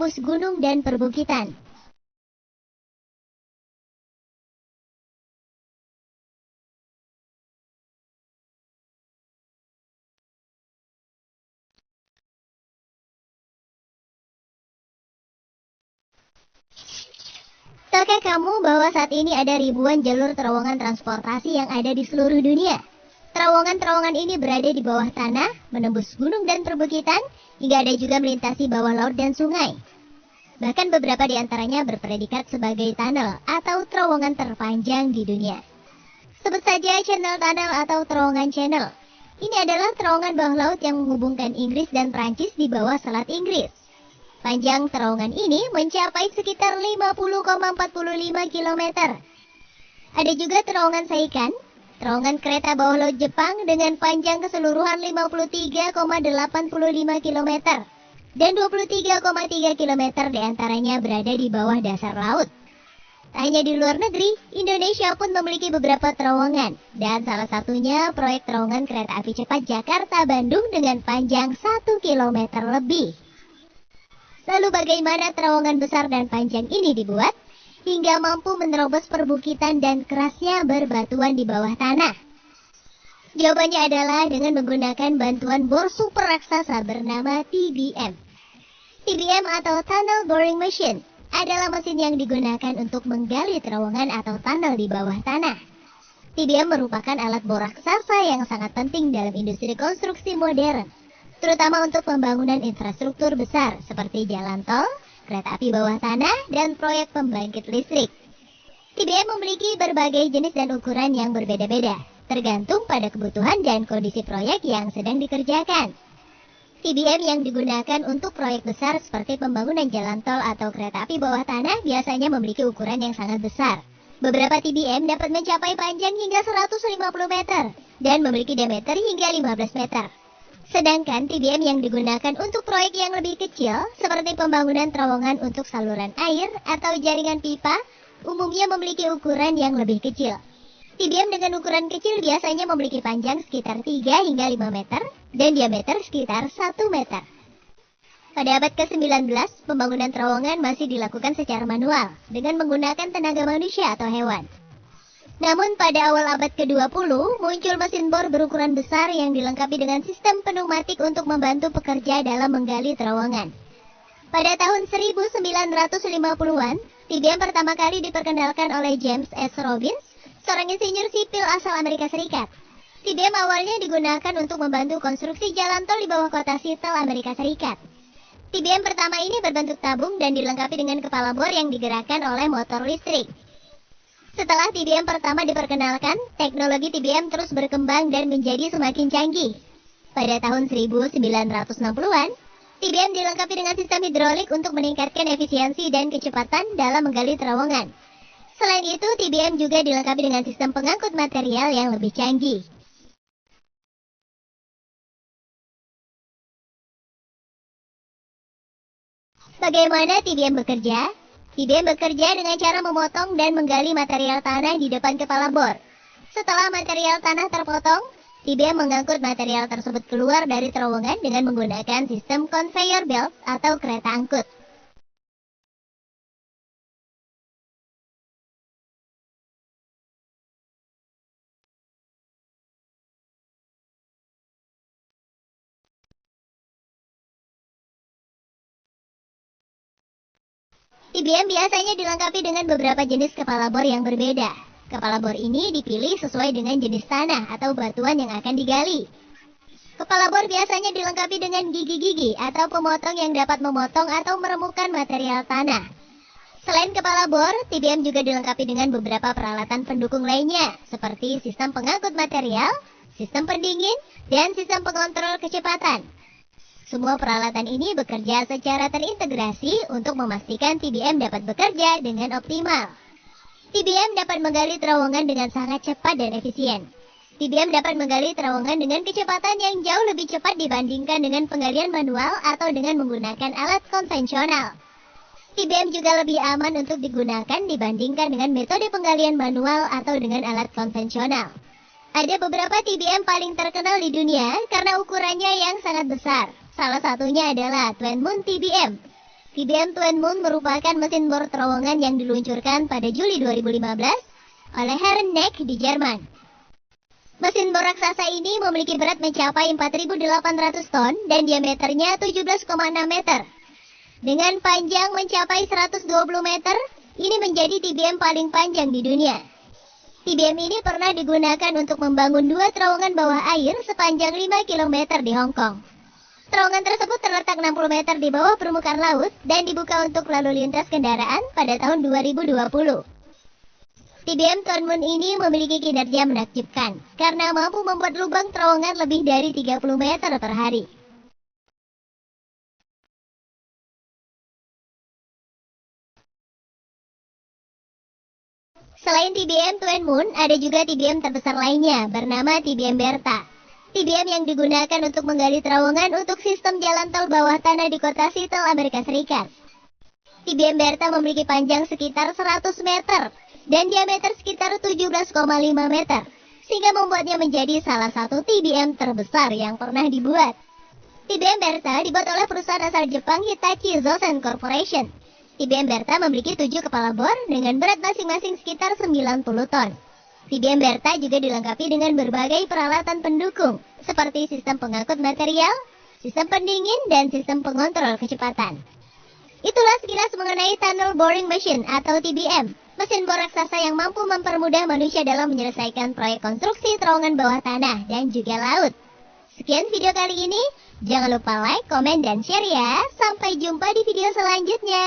menembus gunung dan perbukitan. Tahukah kamu bahwa saat ini ada ribuan jalur terowongan transportasi yang ada di seluruh dunia? Terowongan-terowongan ini berada di bawah tanah, menembus gunung dan perbukitan, hingga ada juga melintasi bawah laut dan sungai. Bahkan beberapa di antaranya berpredikat sebagai tunnel atau terowongan terpanjang di dunia. Sebut saja Channel Tunnel atau terowongan Channel. Ini adalah terowongan bawah laut yang menghubungkan Inggris dan Prancis di bawah Selat Inggris. Panjang terowongan ini mencapai sekitar 50,45 km. Ada juga terowongan Seikan, terowongan kereta bawah laut Jepang dengan panjang keseluruhan 53,85 km. Dan 23,3 km diantaranya berada di bawah dasar laut. Tak hanya di luar negeri, Indonesia pun memiliki beberapa terowongan. Dan salah satunya proyek terowongan kereta api cepat Jakarta-Bandung dengan panjang 1 km lebih. Lalu bagaimana terowongan besar dan panjang ini dibuat hingga mampu menerobos perbukitan dan kerasnya berbatuan di bawah tanah? Jawabannya adalah dengan menggunakan bantuan bor super raksasa bernama TBM. TBM atau Tunnel Boring Machine adalah mesin yang digunakan untuk menggali terowongan atau tunnel di bawah tanah. TBM merupakan alat bor raksasa yang sangat penting dalam industri konstruksi modern, terutama untuk pembangunan infrastruktur besar seperti jalan tol, kereta api bawah tanah, dan proyek pembangkit listrik. TBM memiliki berbagai jenis dan ukuran yang berbeda-beda, tergantung pada kebutuhan dan kondisi proyek yang sedang dikerjakan. TBM yang digunakan untuk proyek besar seperti pembangunan jalan tol atau kereta api bawah tanah biasanya memiliki ukuran yang sangat besar. Beberapa TBM dapat mencapai panjang hingga 150 meter dan memiliki diameter hingga 15 meter. Sedangkan TBM yang digunakan untuk proyek yang lebih kecil, seperti pembangunan terowongan untuk saluran air atau jaringan pipa, umumnya memiliki ukuran yang lebih kecil. TBM dengan ukuran kecil biasanya memiliki panjang sekitar 3 hingga 5 meter dan diameter sekitar 1 meter. Pada abad ke-19, pembangunan terowongan masih dilakukan secara manual dengan menggunakan tenaga manusia atau hewan. Namun pada awal abad ke-20, muncul mesin bor berukuran besar yang dilengkapi dengan sistem pneumatik untuk membantu pekerja dalam menggali terowongan. Pada tahun 1950-an, TBM pertama kali diperkenalkan oleh James S. Robbins, seorang insinyur sipil asal Amerika Serikat. TBM awalnya digunakan untuk membantu konstruksi jalan tol di bawah kota Seattle, Amerika Serikat. TBM pertama ini berbentuk tabung dan dilengkapi dengan kepala bor yang digerakkan oleh motor listrik. Setelah TBM pertama diperkenalkan, teknologi TBM terus berkembang dan menjadi semakin canggih. Pada tahun 1960-an, TBM dilengkapi dengan sistem hidrolik untuk meningkatkan efisiensi dan kecepatan dalam menggali terowongan. Selain itu, TBM juga dilengkapi dengan sistem pengangkut material yang lebih canggih. Bagaimana TBM bekerja? TBM bekerja dengan cara memotong dan menggali material tanah di depan kepala bor. Setelah material tanah terpotong, TBM mengangkut material tersebut keluar dari terowongan dengan menggunakan sistem conveyor belt atau kereta angkut. TBM biasanya dilengkapi dengan beberapa jenis kepala bor yang berbeda. Kepala bor ini dipilih sesuai dengan jenis tanah atau batuan yang akan digali. Kepala bor biasanya dilengkapi dengan gigi-gigi atau pemotong yang dapat memotong atau meremukkan material tanah. Selain kepala bor, TBM juga dilengkapi dengan beberapa peralatan pendukung lainnya, seperti sistem pengangkut material, sistem pendingin, dan sistem pengontrol kecepatan. Semua peralatan ini bekerja secara terintegrasi untuk memastikan TBM dapat bekerja dengan optimal. TBM dapat menggali terowongan dengan sangat cepat dan efisien. TBM dapat menggali terowongan dengan kecepatan yang jauh lebih cepat dibandingkan dengan penggalian manual atau dengan menggunakan alat konvensional. TBM juga lebih aman untuk digunakan dibandingkan dengan metode penggalian manual atau dengan alat konvensional. Ada beberapa TBM paling terkenal di dunia karena ukurannya yang sangat besar. Salah satunya adalah Twin Moon TBM. TBM Twin Moon merupakan mesin bor terowongan yang diluncurkan pada Juli 2015 oleh Herreneck di Jerman. Mesin bor raksasa ini memiliki berat mencapai 4.800 ton dan diameternya 17,6 meter. Dengan panjang mencapai 120 meter, ini menjadi TBM paling panjang di dunia. TBM ini pernah digunakan untuk membangun 2 terowongan bawah air sepanjang 5 km di Hong Kong. Terowongan tersebut terletak 60 meter di bawah permukaan laut dan dibuka untuk lalu lintas kendaraan pada tahun 2020. TBM Twin Moon ini memiliki kinerja menakjubkan karena mampu membuat lubang terowongan lebih dari 30 meter per hari. Selain TBM Twin Moon, ada juga TBM terbesar lainnya bernama TBM Bertha. TBM yang digunakan untuk menggali terowongan untuk sistem jalan tol bawah tanah di kota Seattle, Amerika Serikat. TBM Bertha memiliki panjang sekitar 100 meter dan diameter sekitar 17,5 meter, sehingga membuatnya menjadi salah satu TBM terbesar yang pernah dibuat. TBM Bertha dibuat oleh perusahaan asal Jepang Hitachi Zosen Corporation. TBM Bertha memiliki 7 kepala bor dengan berat masing-masing sekitar 90 ton. TBM Bertha juga dilengkapi dengan berbagai peralatan pendukung, seperti sistem pengangkut material, sistem pendingin, dan sistem pengontrol kecepatan. Itulah sekilas mengenai Tunnel Boring Machine atau TBM, mesin bor raksasa yang mampu mempermudah manusia dalam menyelesaikan proyek konstruksi terowongan bawah tanah dan juga laut. Sekian video kali ini, jangan lupa like, komen, dan share ya. Sampai jumpa di video selanjutnya.